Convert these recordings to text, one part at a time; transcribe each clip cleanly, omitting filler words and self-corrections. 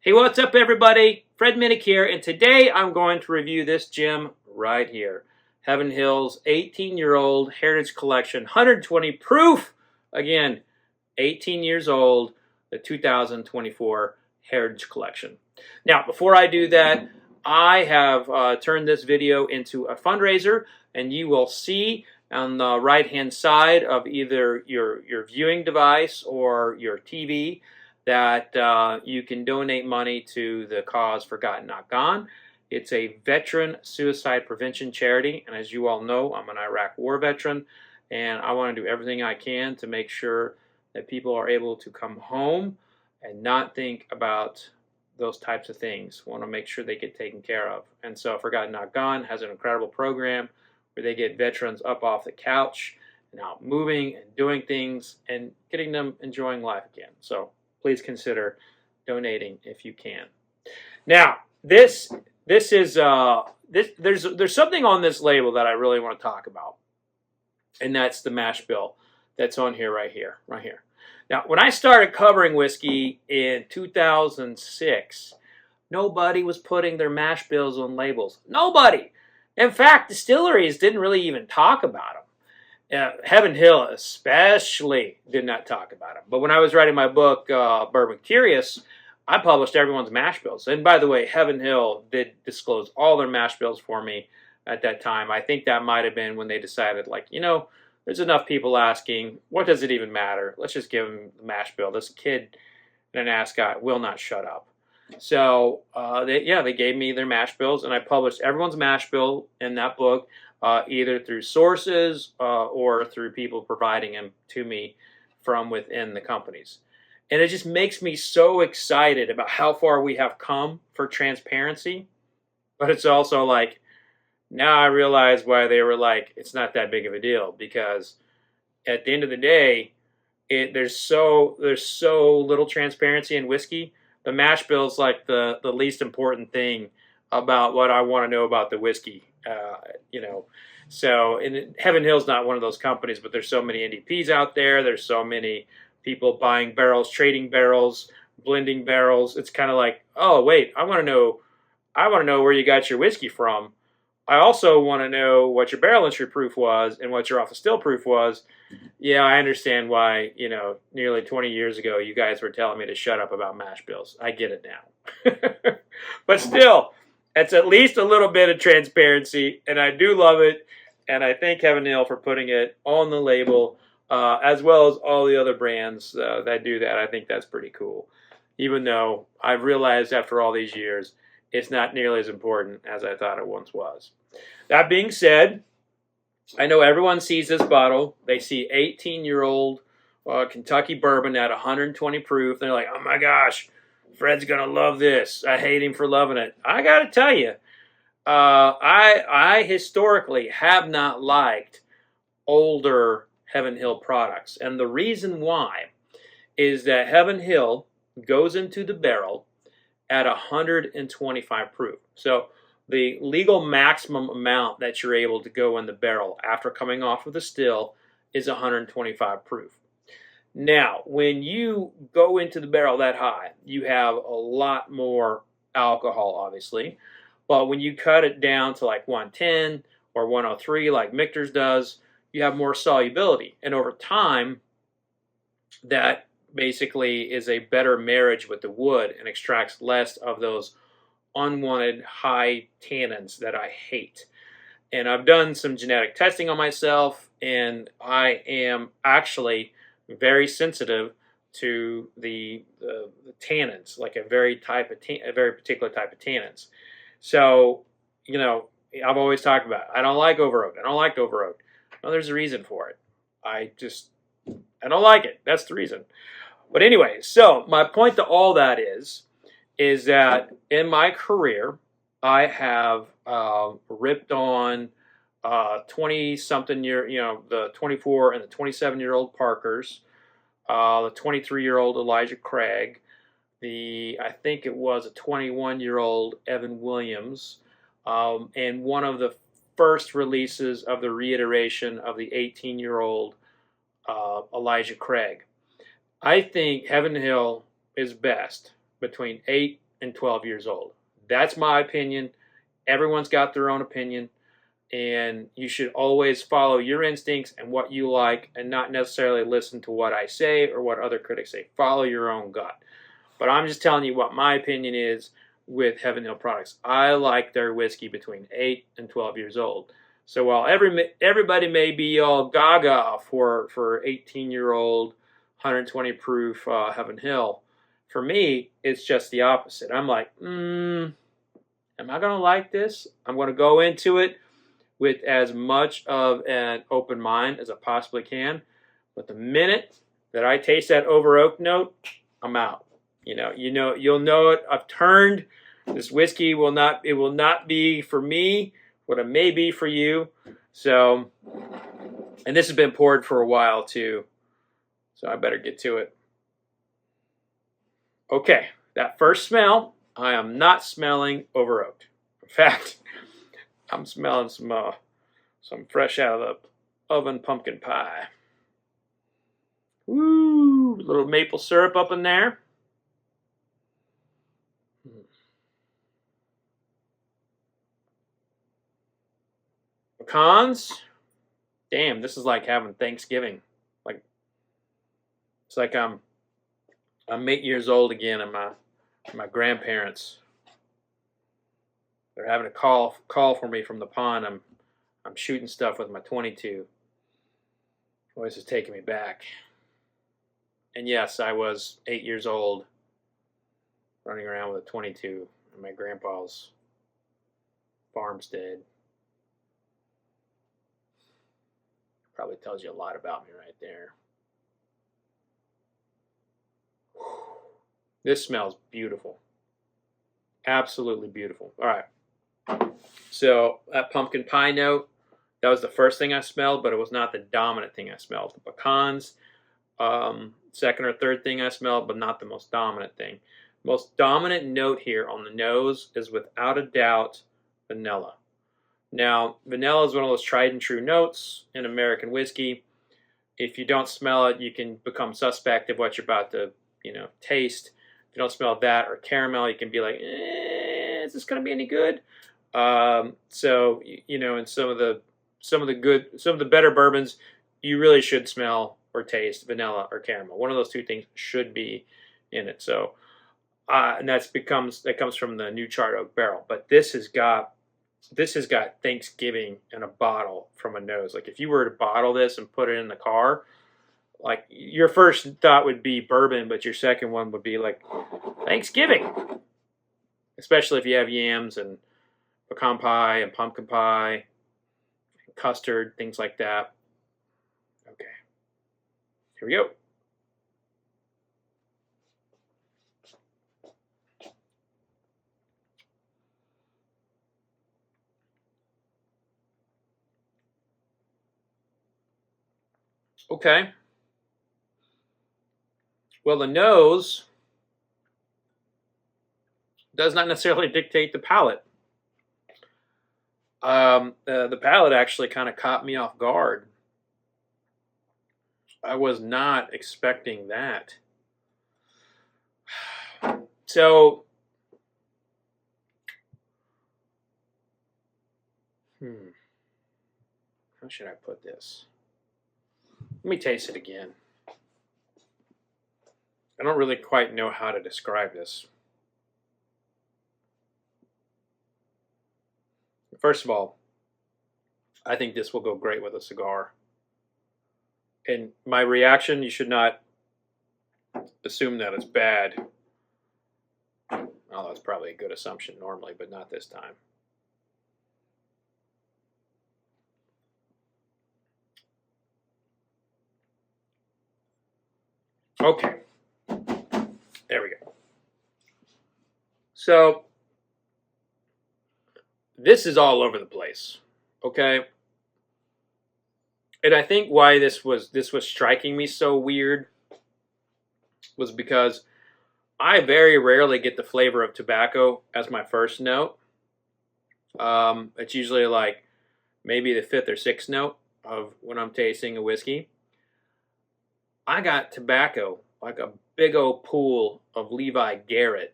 Hey, what's up everybody? Fred Minnick here, and today I'm going to review this gem right here. Heaven Hill's 18-year-old Heritage Collection, 120 proof. Again, 18 years old, the 2024 Heritage Collection. Now, before I do that, I have turned this video into a fundraiser, and you will see on the right-hand side of either your viewing device or your TV that you can donate money to the cause Forgotten Not Gone. It's a veteran suicide prevention charity, and as you all know, I'm an Iraq war veteran, and I want to do everything I can to make sure that people are able to come home and not think about those types of things. I want to make sure they get taken care of. And so Forgotten Not Gone has an incredible program where they get veterans up off the couch and out moving and doing things and getting them enjoying life again. So please consider donating if you can. Now, there's something on this label that I really want to talk about, and that's the mash bill that's on here, right here. Now, when I started covering whiskey in 2006, nobody was putting their mash bills on labels. Nobody. In fact, distilleries didn't really even talk about them. Heaven Hill especially did not talk about them. But when I was writing my book, Bourbon Curious, I published everyone's mash bills. And by the way, Heaven Hill did disclose all their mash bills for me at that time. I think that might have been when they decided, like, you know, there's enough people asking, what does it even matter? Let's just give them the mash bill. This kid in an ascot will not shut up. So, they gave me their mash bills, and I published everyone's mash bill in that book, either through sources or through people providing them to me from within the companies. And it just makes me so excited about how far we have come for transparency. But it's also like, now I realize why they were like, it's not that big of a deal, because at the end of the day, there's so little transparency in whiskey. The mash bill is like the least important thing about what I want to know about the whiskey, So, and Heaven Hill's not one of those companies, but there's so many NDPs out there. There's so many people buying barrels, trading barrels, blending barrels. It's kind of like, oh wait, I want to know where you got your whiskey from. I also want to know what your barrel entry proof was and what your off the still proof was. Yeah, I understand why, nearly 20 years ago, you guys were telling me to shut up about mash bills. I get it now. But still, it's at least a little bit of transparency, and I do love it. And I thank Heaven Hill for putting it on the label, as well as all the other brands that do that. I think that's pretty cool. Even though I've realized after all these years, it's not nearly as important as I thought it once was. That being said, I know everyone sees this bottle. They see 18-year-old Kentucky bourbon at 120 proof. They're like, oh my gosh, Fred's going to love this. I hate him for loving it. I got to tell you, I historically have not liked older Heaven Hill products. And the reason why is that Heaven Hill goes into the barrel at 125 proof. So the legal maximum amount that you're able to go in the barrel after coming off of the still is 125 proof. Now, when you go into the barrel that high, you have a lot more alcohol, obviously. But when you cut it down to like 110 or 103 like Michter's does, you have more solubility. And over time, that basically is a better marriage with the wood and extracts less of those unwanted high tannins that I hate. And I've done some genetic testing on myself, and I am actually very sensitive to the tannins, like a very particular type of tannins. So, I've always talked about it. I don't like over oaked. I don't like over oaked. Well, there's a reason for it. I don't like it. That's the reason. But anyway, so my point to all that is that in my career, I have ripped on 20-something the 24 and the 27-year-old Parkers, the 23-year-old Elijah Craig, I think it was a 21-year-old Evan Williams, and one of the first releases of the reiteration of the 18-year-old Elijah Craig. I think Heaven Hill is best between 8 and 12 years old. That's my opinion. Everyone's got their own opinion, and you should always follow your instincts and what you like, and not necessarily listen to what I say or what other critics say. Follow your own gut. But I'm just telling you what my opinion is with Heaven Hill products. I like their whiskey between 8 and 12 years old. So while everybody may be all gaga for 18-year-old 120 proof Heaven Hill, for me it's just the opposite. I'm like, am I gonna like this? I'm gonna go into it with as much of an open mind as I possibly can. But the minute that I taste that over oak note, I'm out. You'll know it. I've turned. This whiskey will not be for me what it may be for you. So, and this has been poured for a while too. So I better get to it. Okay, that first smell, I am not smelling over oaked. In fact, I'm smelling some fresh out of the oven pumpkin pie. Woo! A little maple syrup up in there. Pecans. Damn, this is like having Thanksgiving. Like, it's like I'm 8 years old again, and my grandparents, they're having a call for me from the pond. I'm shooting stuff with my 22. Voice is taking me back. And yes, I was 8 years old, running around with a 22 in my grandpa's farmstead. Probably tells you a lot about me right there. This smells beautiful. Absolutely beautiful. All right. So that pumpkin pie note, that was the first thing I smelled, but it was not the dominant thing I smelled. The pecans, second or third thing I smelled, but not the most dominant thing. Most dominant note here on the nose is without a doubt vanilla. Now, vanilla is one of those tried and true notes in American whiskey. If you don't smell it, you can become suspect of what you're about to, taste. If you don't smell that or caramel, you can be like, is this going to be any good? So, in some of the better bourbons, you really should smell or taste vanilla or caramel. One of those two things should be in it. So, and that comes from the new charred oak barrel. But this has got Thanksgiving in a bottle from a nose. Like if you were to bottle this and put it in the car, like your first thought would be bourbon, but your second one would be like Thanksgiving. Especially if you have yams and pecan pie and pumpkin pie, and custard, things like that. Okay, here we go. Okay. Well, the nose does not necessarily dictate the palate. The palate actually kind of caught me off guard. I was not expecting that. So, how should I put this? Let me taste it again. I don't really quite know how to describe this. First of all, I think this will go great with a cigar. And my reaction, you should not assume that it's bad. Well, that's probably a good assumption normally, but not this time. Okay. There we go. So, this is all over the place. Okay? And I think why this was striking me so weird was because I very rarely get the flavor of tobacco as my first note. It's usually like maybe the fifth or sixth note of when I'm tasting a whiskey. I got tobacco, like a big old pool of Levi Garrett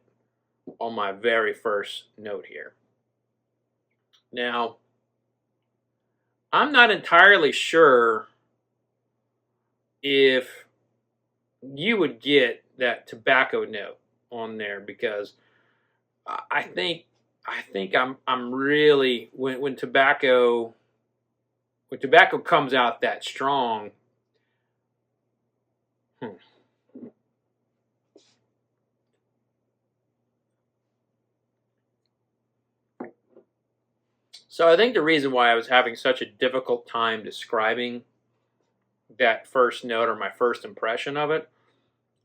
on my very first note here. Now, I'm not entirely sure if you would get that tobacco note on there, because I think I'm really, when tobacco comes out that strong. Hmm. So I think the reason why I was having such a difficult time describing that first note, or my first impression of it,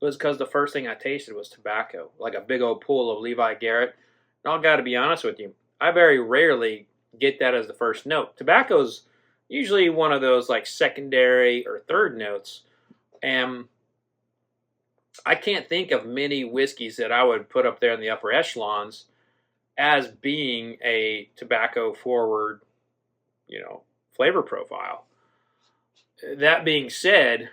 was because the first thing I tasted was tobacco, like a big old pull of Levi Garrett. And I'll got to be honest with you, I very rarely get that as the first note. Tobacco's usually one of those like secondary or third notes, and I can't think of many whiskeys that I would put up there in the upper echelons as being a tobacco forward, flavor profile. That being said,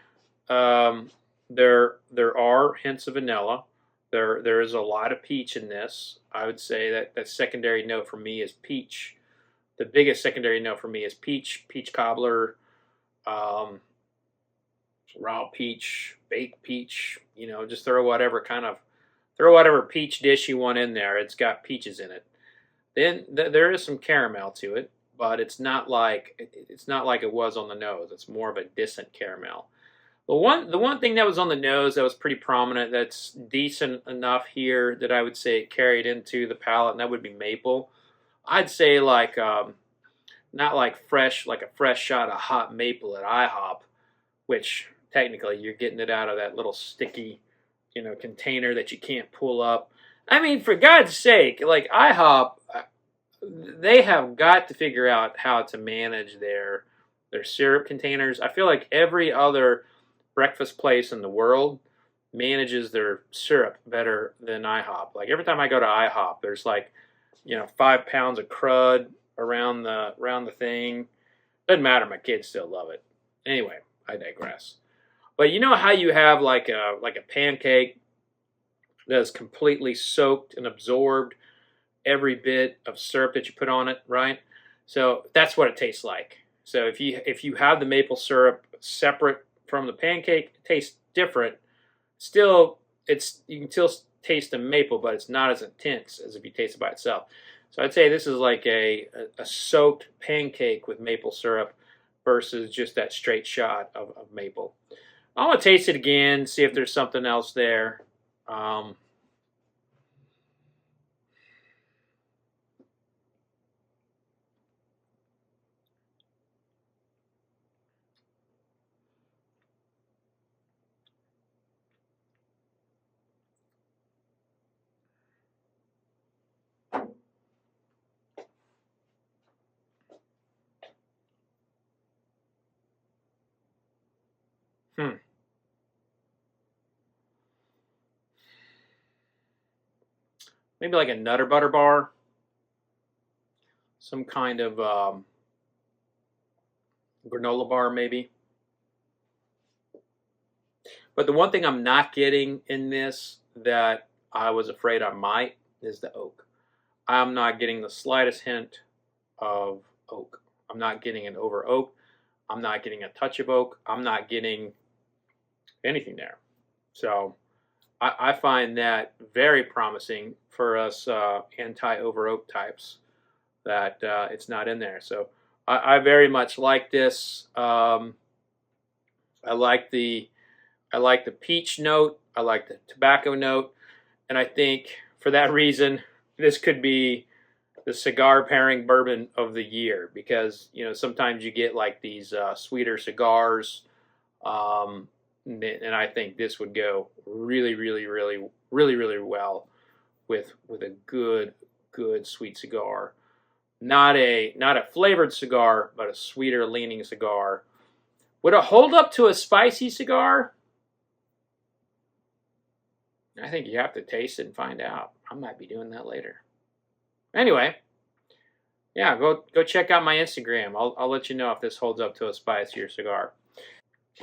there are hints of vanilla. There is a lot of peach in this. I would say that secondary note for me is peach. The biggest secondary note for me is peach, peach cobbler, um, raw peach, baked peach. Just throw whatever peach dish you want in there. It's got peaches in it. Then there is some caramel to it, but it's not like it was on the nose. It's more of a distant caramel. The one thing that was on the nose that was pretty prominent, that's decent enough here that I would say it carried into the palate, and that would be maple. I'd say like not like a fresh shot of hot maple at IHOP, which technically you're getting it out of that little sticky, container that you can't pull up. I mean, for God's sake, like IHOP, they have got to figure out how to manage their syrup containers. I feel like every other breakfast place in the world manages their syrup better than IHOP. Like every time I go to IHOP, there's like 5 pounds of crud around the thing. Doesn't matter. My kids still love it. Anyway, I digress. But you know how you have like a pancake that is completely soaked and absorbed every bit of syrup that you put on it, right? So that's what it tastes like. So if you have the maple syrup separate from the pancake, it tastes different. Still, you can still taste the maple, but it's not as intense as if you taste it by itself. So I'd say this is like a soaked pancake with maple syrup versus just that straight shot of maple. I want to taste it again, see if there's something else there. Um, hmm. Maybe like a Nutter Butter bar, some kind of granola bar, maybe. But the one thing I'm not getting in this that I was afraid I might is the oak. I'm not getting the slightest hint of oak. I'm not getting an over oak. I'm not getting a touch of oak. I'm not getting anything there. So I find that very promising for us anti over oak types, that it's not in there. So I very much like this. I like the I like the peach note. I like the tobacco note, and I think for that reason, this could be the cigar pairing bourbon of the year, because sometimes you get like these sweeter cigars, um, and I think this would go really, really, really, really, really well with a good sweet cigar. Not a flavored cigar, but a sweeter leaning cigar. Would it hold up to a spicy cigar? I think you have to taste it and find out. I might be doing that later. Anyway, yeah, go check out my Instagram. I'll let you know if this holds up to a spicier cigar.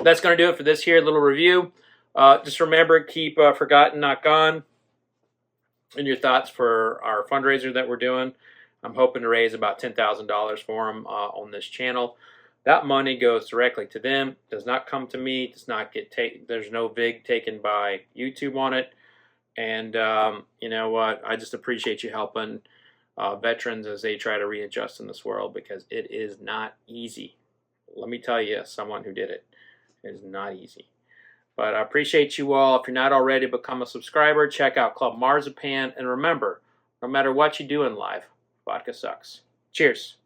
That's going to do it for this here little review. Just remember, keep forgotten, not gone. and your thoughts for our fundraiser that we're doing. I'm hoping to raise about $10,000 for them on this channel. That money goes directly to them, does not come to me, does not get taken. There's no VIG taken by YouTube on it. And you know what? I just appreciate you helping veterans as they try to readjust in this world, because it is not easy. Let me tell you, someone who did it, it is not easy. But I appreciate you all. If you're not already, become a subscriber. Check out Club Marzipan. And remember, no matter what you do in life, vodka sucks. Cheers.